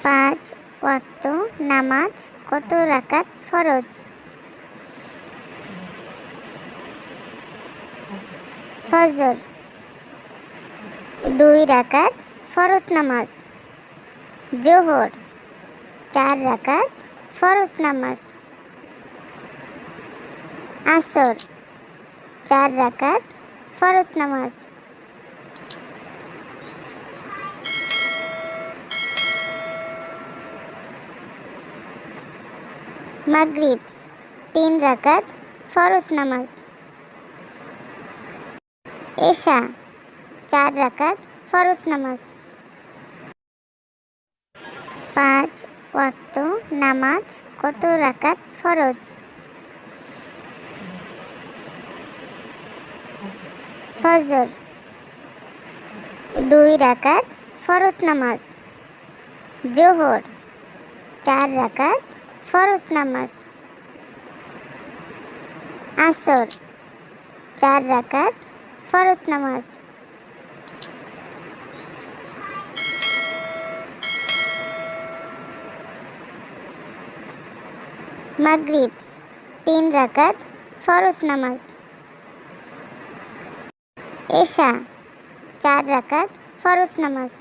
পাঁচ ওয়াক্ত নামাজ কত রাকাত ফরজ? ফজর 2 রাকাত ফরজ নামাজ। জোহর 4 রাকাত ফরজ নামাজ। আসর 4 রাকাত ফরজ নামাজ। মাগরিব 3 রাকাত ফরজ নামাজ। এশা 4 রাকাত ফরজ নামাজ। 5 ওয়াক্ত নামাজ কত রাকাত ফরজ? ফজর 2 রাকাত ফরজ নামাজ। জোহর 4 রাকাত ফরজ নামাজ। আসর 4 রাকাত ফরজ নামাজ। মাগরিব 3 রাকাত ফরজ নামাজ। এশা 4 রাকাত ফরজ নামাজ।